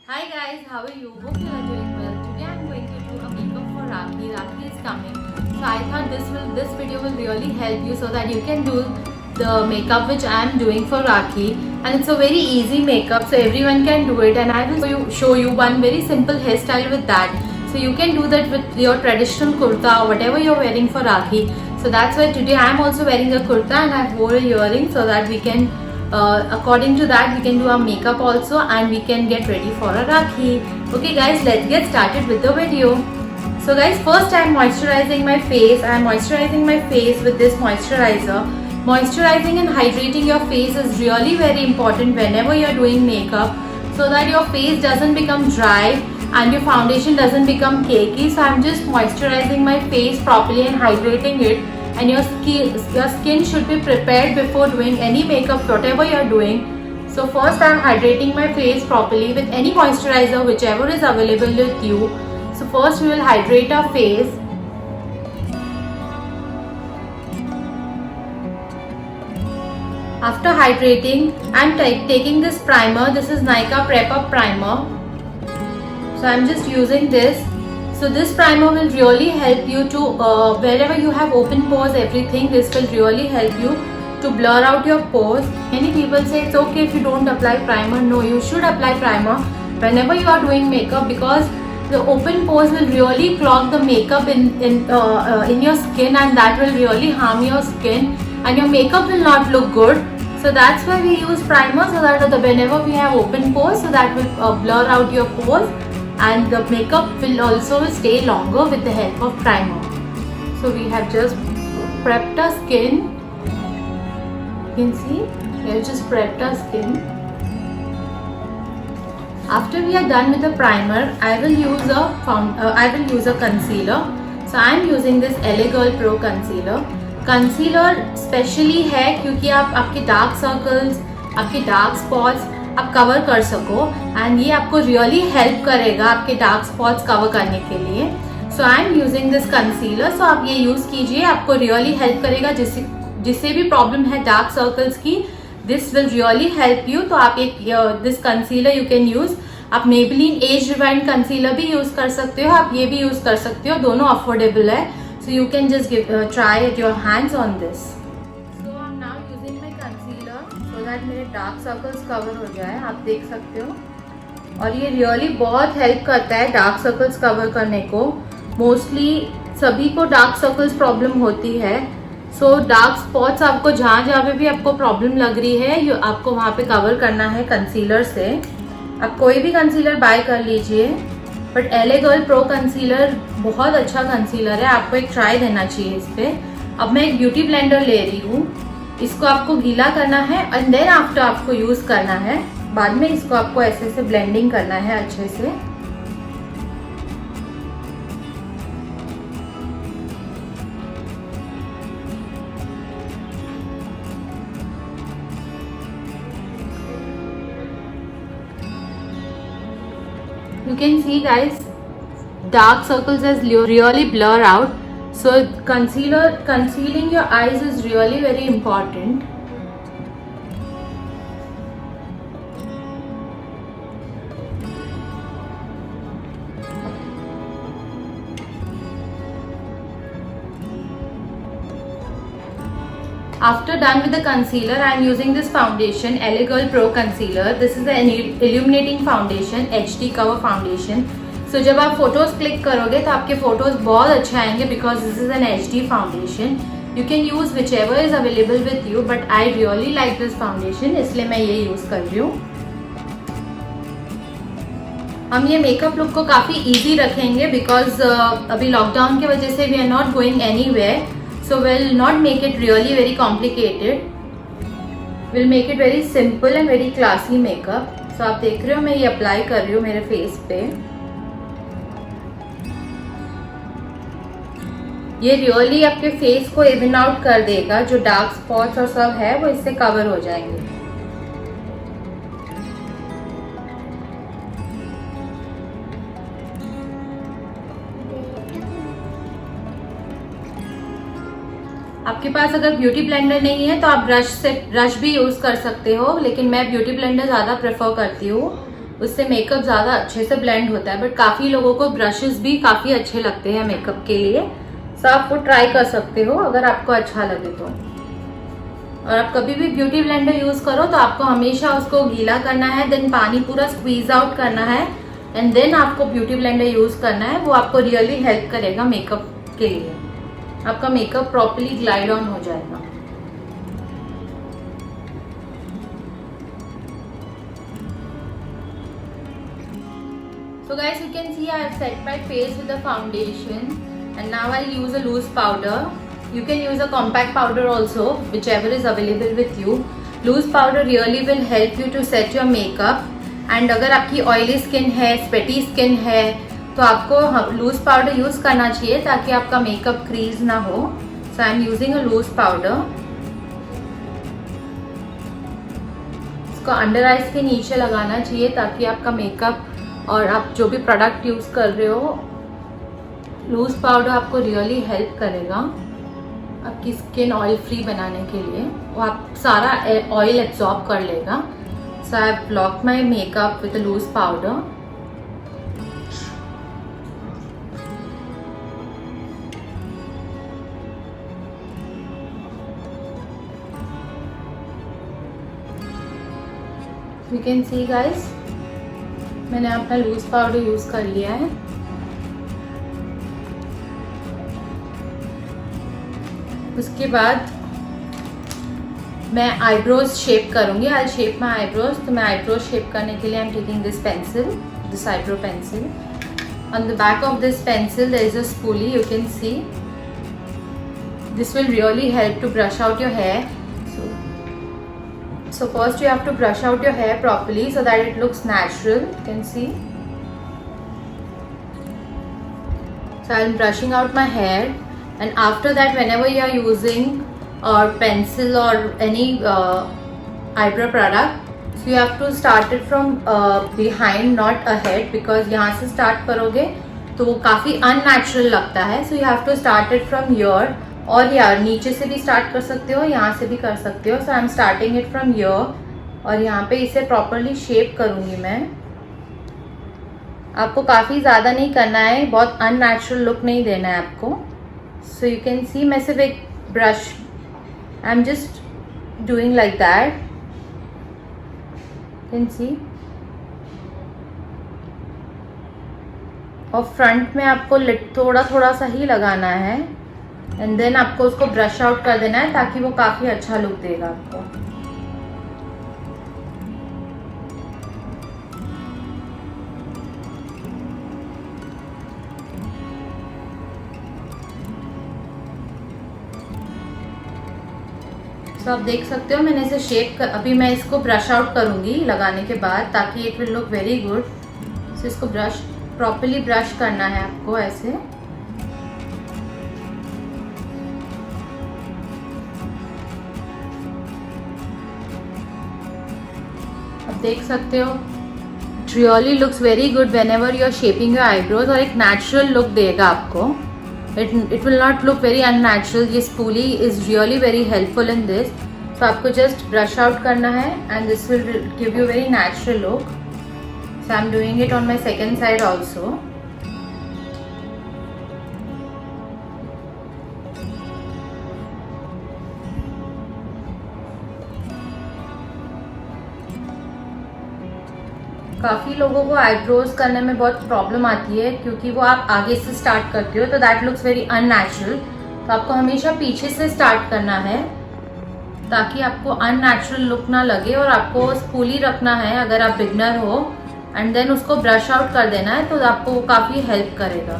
Hi guys, how are you? Hope you are doing well. Today I'm going to do a makeup for Rakhi. Rakhi is coming. So I thought this video will really help you so that you can do the makeup which I am doing for Rakhi. And it's a very easy makeup so everyone can do it, and I will show you one very simple hairstyle with that. So you can do that with your traditional kurta or whatever you're wearing for Rakhi. So that's why today I'm also wearing a kurta and I wore a earring so that we can according to that we can do our makeup also and we can get ready for a Rakhi. Okay guys, let's get started with the video. So guys, first I am moisturizing my face. I am moisturizing my face with this moisturizer. Moisturizing and hydrating your face is really very important whenever you are doing makeup so that your face doesn't become dry and your foundation doesn't become cakey. So I'm just moisturizing my face properly and hydrating it, and your skin should be prepared before doing any makeup whatever you are doing. So first I am hydrating my face properly with any moisturizer whichever is available with you. So first we will hydrate our face. After hydrating, I am taking this primer. This is Nykaa Prep Up Primer. So I am just using this. So this primer will really help you to wherever you have open pores, everything, this will really help you to blur out your pores. Many people say it's okay if you don't apply primer. No, you should apply primer whenever you are doing makeup, because the open pores will really clog the makeup in your skin, and that will really harm your skin and your makeup will not look good. So that's why we use primer, so that whenever we have open pores, so that will blur out your pores and the makeup will also stay longer with the help of primer. So we have just prepped our skin. You can see we have just prepped our skin. After we are done with the primer, I will use a concealer. So I am using this LA Girl Pro concealer. Concealer specially है क्योंकि आप आपके dark circles, आपके dark spots आप cover कर सको, and ये आपको रियली हेल्प करेगा आपके डार्क स्पॉट्स कवर करने के लिए. So I am using this concealer. So आप ये यूज़ कीजिए, आपको रियली हेल्प करेगा. जिससे भी प्रॉब्लम है डार्क सर्कल्स की, this will really help you. तो आप एक this concealer you can use. आप मेबेलिन एज रिवाइंड कंसीलर भी यूज कर सकते हो, आप ये भी यूज कर सकते हो, दोनों अफोर्डेबल है. So you can just try at your hands on this. So I'm now using my concealer so that मेरे dark circles cover हो जाए. आप देख सकते हो, और ये really बहुत help करता है dark circles cover करने को. Mostly सभी को dark circles problem होती है. So dark spots आपको जहाँ पे भी आपको problem लग रही है, आपको वहाँ पे cover करना है concealer से. आप कोई भी concealer buy कर लीजिए, but LA girl pro concealer बहुत अच्छा कंसीलर है, आपको एक ट्राई देना चाहिए इस पे. अब मैं एक ब्यूटी ब्लेंडर ले रही हूँ. इसको आपको गीला करना है एंड देन आफ्टर आपको यूज़ करना है. बाद में इसको आपको ऐसे से ब्लेंडिंग करना है अच्छे से. You can see guys, dark circles has really blur out. So concealing your eyes is really very important. After done with the concealer, I am using this foundation, LA Girl Pro Concealer. This is an illuminating foundation, HD cover foundation. So जब आप photos click करोगे तो आपके photos बहुत अच्छे आएंगे, because this is an HD foundation. You can use which ever is available with you, but I really like this foundation, इसलिए मैं ये यूज कर रही हूँ. हम ये मेकअप लुक को काफ़ी ईजी रखेंगे बिकॉज अभी लॉकडाउन की वजह से we are not going anywhere. So we'll not make it really very complicated. We'll make it very simple and very classy makeup. So आप देख रहे हो मैं ये अप्लाई कर रही हूँ मेरे फेस पे. ये रियली आपके फेस को इवन आउट कर देगा. जो डार्क स्पॉट्स और सब है वो इससे कवर हो जाएंगे. आपके पास अगर ब्यूटी ब्लेंडर नहीं है तो आप ब्रश भी यूज कर सकते हो, लेकिन मैं ब्यूटी ब्लेंडर ज्यादा प्रेफर करती हूँ. उससे मेकअप ज़्यादा अच्छे से ब्लेंड होता है। बट काफ़ी लोगों को ब्रशेस भी काफ़ी अच्छे लगते हैं मेकअप के लिए, सो आप वो ट्राई कर सकते हो अगर आपको अच्छा लगे तो। और आप कभी भी ब्यूटी ब्लेंडर यूज़ करो तो आपको हमेशा उसको गीला करना है, देन पानी पूरा स्क्वीज आउट करना है, एंड देन आपको ब्यूटी ब्लेंडर यूज़ करना है। वो आपको रियली हेल्प करेगा मेकअप के लिए, आपका मेकअप प्रॉपर्ली ग्लाइड ऑन हो जाएगा। So guys, you can see I have set my face with the foundation, and now I'll use a loose powder. You can use a compact powder also, whichever is available with you. Loose powder really will help you to set your makeup. And अगर आपकी oily skin है, sweaty skin है, तो आपको loose powder use करना चाहिए ताकि आपका makeup crease ना हो. So I'm using a loose powder. इसको अंडर आइज के नीचे लगाना चाहिए ताकि आपका मेकअप और आप जो भी प्रोडक्ट यूज़ कर रहे हो, लूज पाउडर आपको रियली हेल्प करेगा आपकी स्किन ऑयल फ्री बनाने के लिए। वो आप सारा ऑयल एब्जॉर्ब कर लेगा। So I have blocked my makeup with loose powder. You can see guys, मैंने अपना लूज पाउडर यूज कर लिया है। उसके बाद मैं आईब्रोज शेप करूंगी। I shape my eyebrows. तो मैं आईब्रोज शेप करने के लिए I am taking this pencil, this eyebrow pencil. On the back of this pencil there is a spoolie, you can see. This will really help to brush out your hair. So first you have to brush out your hair properly so that it looks natural. You can see. So I'm brushing out my hair, and after that whenever you are using or pencil or any eyebrow product, so you have to start it from behind, not ahead, because यहाँ से start करोगे तो वो काफ़ी unnatural लगता है। So you have to start it from here. और यार नीचे से भी स्टार्ट कर सकते हो, यहाँ से भी कर सकते हो। So I am starting it from here, और यहाँ पे इसे प्रॉपरली शेप करूँगी मैं। आपको काफ़ी ज़्यादा नहीं करना है, बहुत अननेचुरल लुक नहीं देना है आपको। सो यू कैन सी, मैं सिर्फ एक brush, I am just doing like that, can see. और फ्रंट में आपको लिट थोड़ा थोड़ा सा ही लगाना है, एंड देन आपको उसको ब्रश आउट कर देना है ताकि वो काफ़ी अच्छा लुक देगा आपको। तो आप देख सकते हो मैंने इसे शेप अभी मैं इसको ब्रश आउट करूँगी लगाने के बाद, ताकि it will look very good. So इसको ब्रश प्रॉपरली ब्रश करना है आपको ऐसे। देख सकते हो it really looks very good whenever you are shaping your eyebrows, और एक नेचुरल लुक देगा आपको। It will not look very unnatural. ये spoolie is really very helpful in this. So आपको जस्ट ब्रश आउट करना है and this will give you very natural look. So I am doing it on my second side also. काफ़ी लोगों को eyebrows करने में बहुत प्रॉब्लम आती है क्योंकि वो आप आगे से स्टार्ट करते हो तो दैट लुक्स वेरी अननेचुरल। तो आपको हमेशा पीछे से स्टार्ट करना है ताकि आपको अननेचुरल लुक ना लगे, और आपको स्पूली रखना है अगर आप बिगनर हो, एंड देन उसको ब्रश आउट कर देना है तो आपको वो काफ़ी हेल्प करेगा।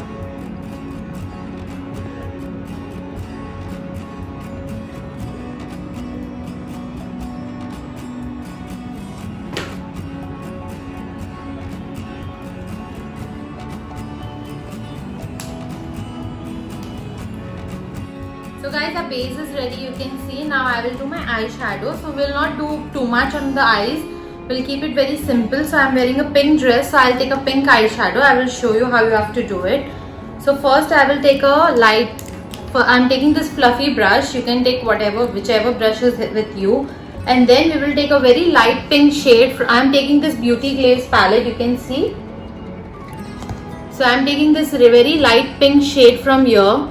So guys, the base is ready. You can see now I will do my eyeshadow. So we'll not do too much on the eyes. We'll keep it very simple. So I'm wearing a pink dress. So I'll take a pink eyeshadow. I will show you how you have to do it. So first I will take a light. I'm taking this fluffy brush. You can take whichever brush is with you. And then we will take a very light pink shade. I am taking this Beauty Glaze palette, you can see. So I am taking this very light pink shade from here.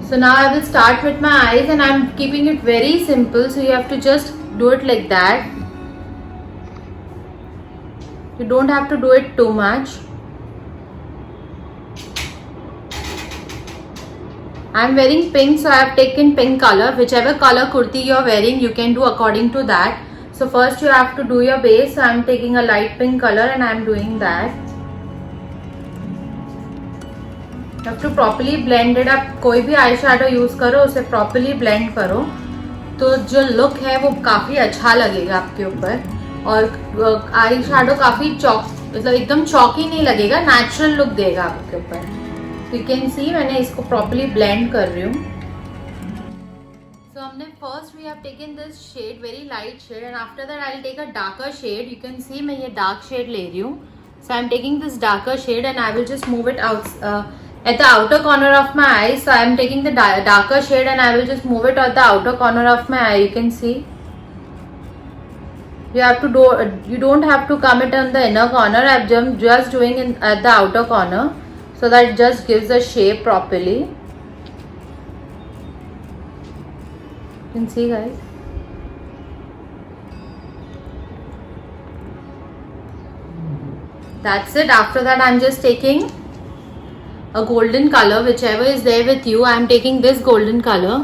So now I will start with my eyes, and I am keeping it very simple. So you have to just do it like that. You don't have to do it too much. I am wearing pink, so I have taken pink color. Whichever color kurti you are wearing, you can do according to that. So first you have to do your base. So I am taking a light pink color and I am doing that. You have to properly blend it up. कोई भी eye shadow use करो, उसे properly blend करो, तो जो look है वो काफ़ी अच्छा लगेगा आपके ऊपर. और आई शेडो काफ़ी मतलब एकदम चौकी नहीं लगेगा, नेचुरल लुक देगा आपके ऊपर. यू कैन सी मैंने इसको प्रॉपर्ली ब्लेंड कर रही हूँ. सो हमने first we have taken this shade, very light shade, and after that I will take a darker shade. You can see मैं ये डार्क शेड ले रही हूँ. So I am taking this darker shade and I will just move it out at the outer corner of my eye. So I am taking the darker shade and I will just move it at the outer corner of my eye. You can see. You have to do. You don't have to come it on the inner corner. I'm just doing it at the outer corner, so that it just gives the shape properly. You can see, guys. That's it. After that, I'm just taking a golden color, whichever is there with you. I am taking this golden color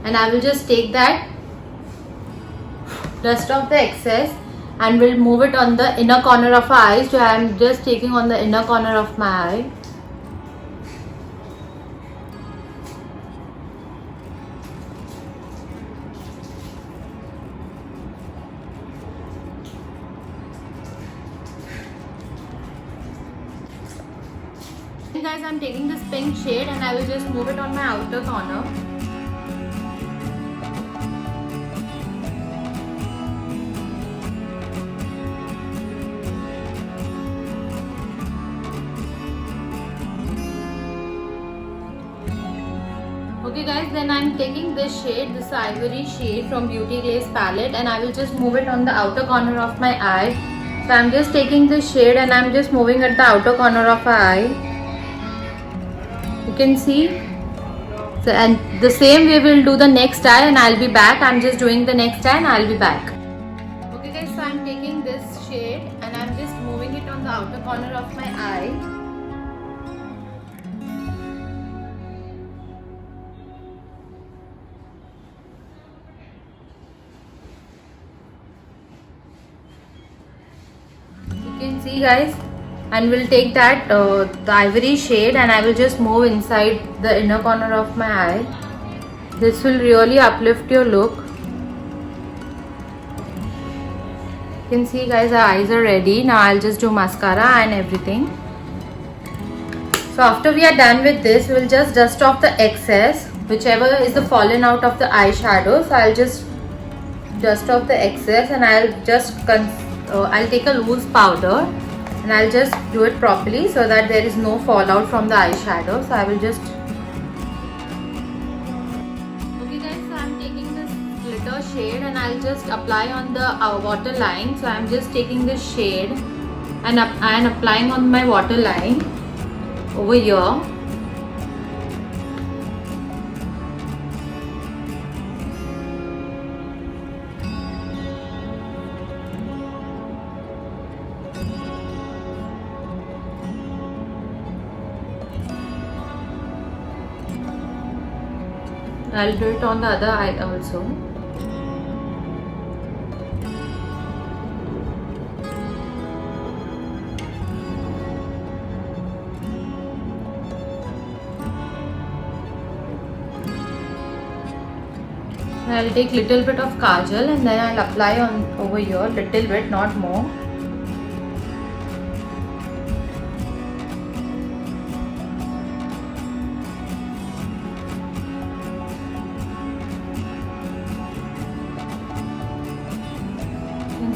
and I will just take that, dust off the excess, and will move it on the inner corner of our eyes. So I am just taking on the inner corner of my eye. Guys, I'm taking this pink shade and I will just move it on my outer corner. Okay guys, then I'm taking this shade, this ivory shade from Beauty Glaze palette, and I will just move it on the outer corner of my eye. So I'm just taking this shade and I'm just moving at the outer corner of my eye. You can see. So, and the same way we'll do the next eye, and I'll be back. I'm just doing the next eye and I'll be back. Okay guys, so I'm taking this shade and I'm just moving it on the outer corner of my eye. You can see, guys. And we'll take that the ivory shade and I will just move inside the inner corner of my eye. This will really uplift your look. You can see, guys, our eyes are ready. Now I'll just do mascara and everything. So after we are done with this, we will just dust off the excess, whichever is the fallen out of the eyeshadow. So I'll just dust off the excess and I'll just I'll take a loose powder. And I'll just do it properly so that there is no fallout from the eyeshadow. So I will just. Okay guys, so I'm taking this glitter shade and I'll just apply on the waterline. So I'm just taking this shade and applying on my waterline over here. I'll do it on the other eye also. I'll take little bit of kajal and then I'll apply on over here, little bit, not more.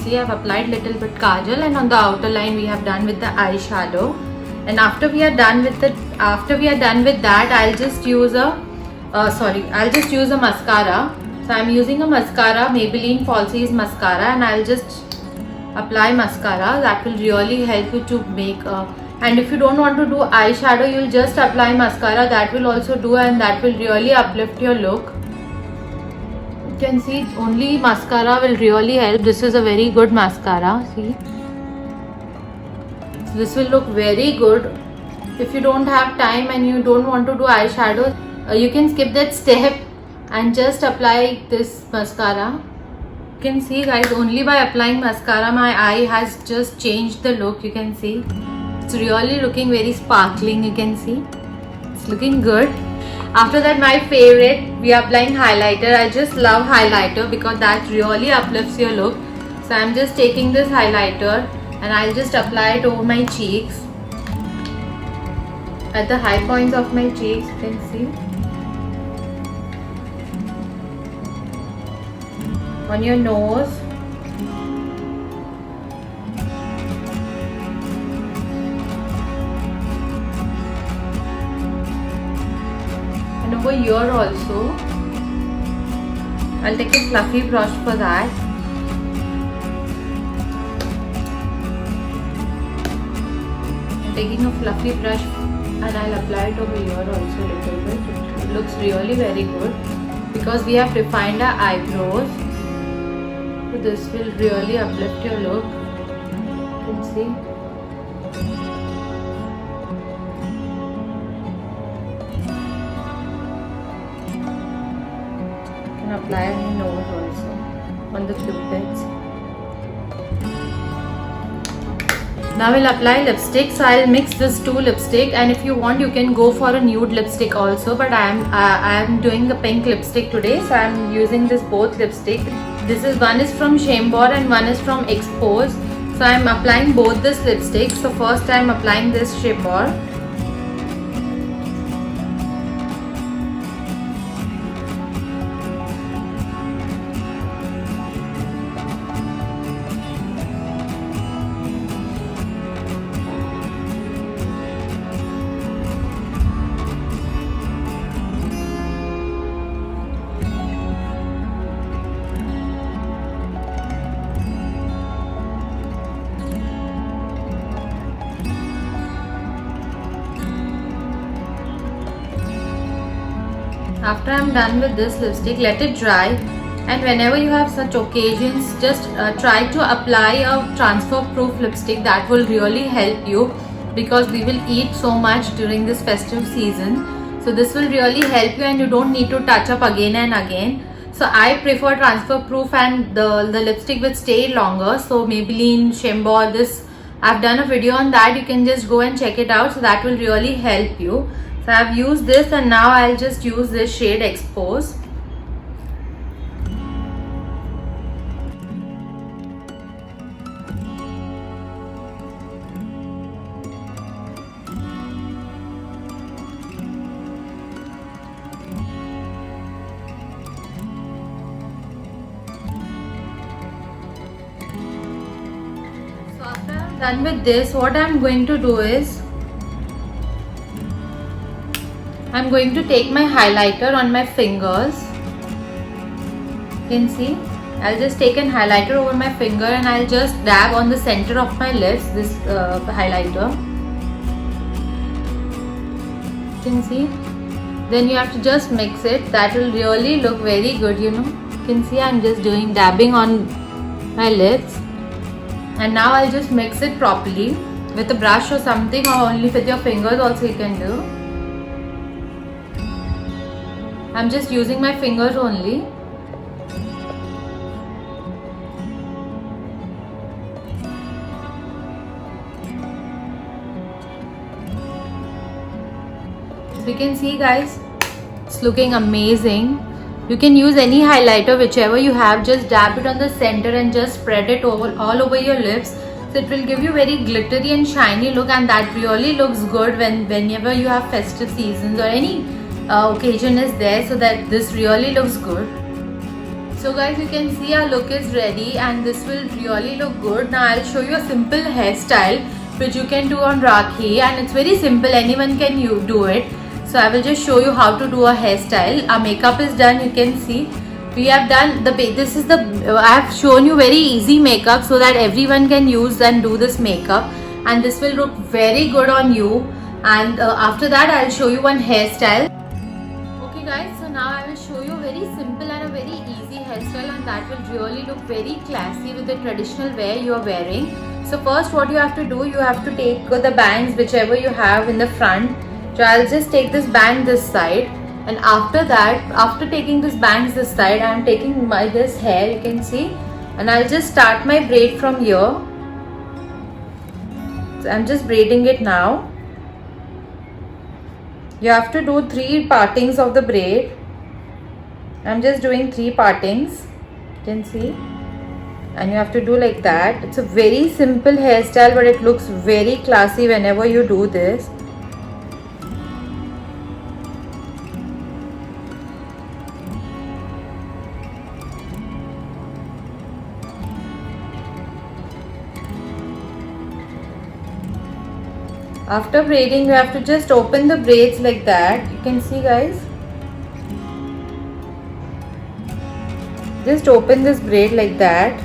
See, I've applied little bit kajal, and on the outer line we have done with the eyeshadow. And after we are done with that, I'll just use a I'll just use a mascara. So I'm using a mascara, Maybelline Falsies mascara, and I'll just apply mascara. That will really help you to make and if you don't want to do eyeshadow, you'll just apply mascara. That will also do, and that will really uplift your look. You can see only mascara will really help. This is a very good mascara. See, so this will look very good. If you don't have time and you don't want to do eyeshadow, you can skip that step and just apply this mascara. You can see guys, only by applying mascara my eye has just changed the look. You can see it's really looking very sparkling. You can see it's looking good. After that, my favorite, we are applying highlighter. I just love highlighter because that really uplifts your look. So I'm just taking this highlighter and I'll just apply it over my cheeks, at the high points of my cheeks. You can see on your nose, and over here also. I'll take a fluffy brush for that. I'm taking a fluffy brush and I'll apply it over here also a little bit. It looks really very good because we have refined our eyebrows. So this will really uplift your look. You can see. You can apply on your nose also, on the cupids. Now we'll apply lipstick. So I'll mix this two lipstick, and if you want you can go for a nude lipstick also, but I am doing the pink lipstick today, so I'm using this both lipstick. This is one is from Chambord and one is from Expose. So I'm applying both this lipstick. So first I'm applying this Chambord. After I'm done with this lipstick, let it dry, and whenever you have such occasions, just try to apply a transfer proof lipstick. That will really help you because we will eat so much during this festive season. So this will really help you and you don't need to touch up again and again. So I prefer transfer proof and the lipstick will stay longer. So Maybelline, Chambord, this I've done a video on that. You can just go and check it out. So that will really help you. So I've used this and now I'll just use this shade Expose. So after I'm done with this, what I'm going to do is I'm going to take my highlighter on my fingers. You can see I'll just take an highlighter over my finger and I'll just dab on the center of my lips, this highlighter. You can see. Then you have to just mix it. That will really look very good, you know. You can see I'm just dabbing on my lips. And now I'll just mix it properly with a brush or something, or only with your fingers also you can do. I'm just using my fingers only. So you can see guys, it's looking amazing. You can use any highlighter, whichever you have, just dab it on the center and just spread it all over your lips. So it will give you very glittery and shiny look, and that really looks good whenever you have festive seasons or any occasion is there. So that this really looks good. So guys, you can see our look is ready and this will really look good. Now I'll show you a simple hairstyle which you can do on Rakhi, and it's very simple, anyone can do it. So I will just show you how to do a hairstyle. Our makeup is done. You can see we have done the. This is the. I have shown you very easy makeup so that everyone can use and do this makeup, and this will look very good on you. And after that, I'll show you one hairstyle. Okay, guys. So now I will show you a very simple and a very easy hairstyle, and that will really look very classy with the traditional wear you are wearing. So first, what you have to do, you have to take the bangs whichever you have in the front. So I'll just take this band this side, and after that, after taking this bangs this side, I'm taking this hair, you can see, and I'll just start my braid from here. So I'm just braiding it now. You have to do 3 partings of the braid. I'm just doing 3 partings, you can see, and you have to do like that. It's a very simple hairstyle, but it looks very classy whenever you do this. After braiding, you have to just open the braids like that. You can see, guys. Just open this braid like that.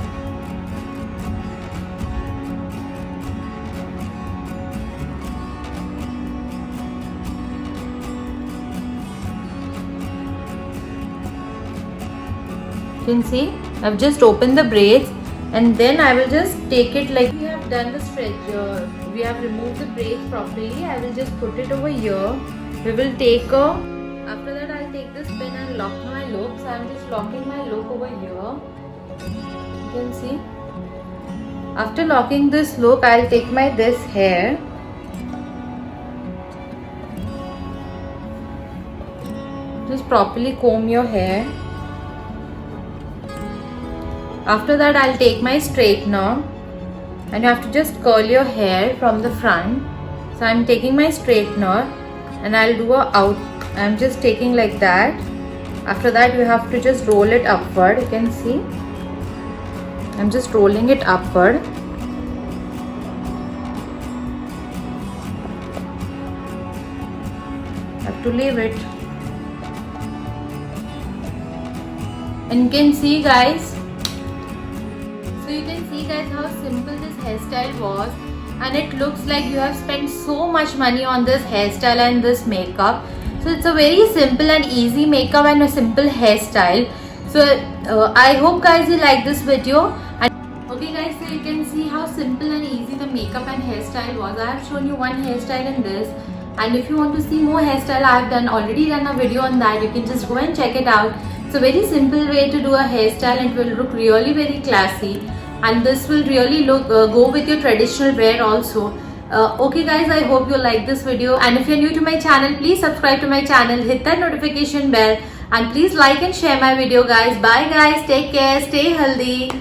You can see, I've just opened the braids, and then I will just take it like we have done the stretch. We have removed the braids properly. I will just put it over here. We will take a. After that, I'll take this pin and lock my loop. So I'm just locking my loop over here. You can see. After locking this loop, I'll take my this hair. Just properly comb your hair. After that, I'll take my straightener, and you have to just curl your hair from the front. So I'm taking my straightener, and I'll do a out. I'm just taking like that. After that, you have to just roll it upward. You can see. I'm just rolling it upward. Have to leave it. And you can see, guys. So you can see, guys, how simple this hairstyle was, and it looks like you have spent so much money on this hairstyle and this makeup. So it's a very simple and easy makeup and a simple hairstyle. So I hope, guys, you like this video. And okay, guys, so you can see how simple and easy the makeup and hairstyle was. I have shown you one hairstyle in this, and if you want to see more hairstyle, I have already done a video on that. You can just go and check it out. It's a very simple way to do a hairstyle, and it will look really very classy, and this will really look go with your traditional wear also. Okay, guys, I hope you like this video, and if you're new to my channel, please subscribe to my channel, hit that notification bell, and please like and share my video, guys. Bye, guys, take care, stay healthy.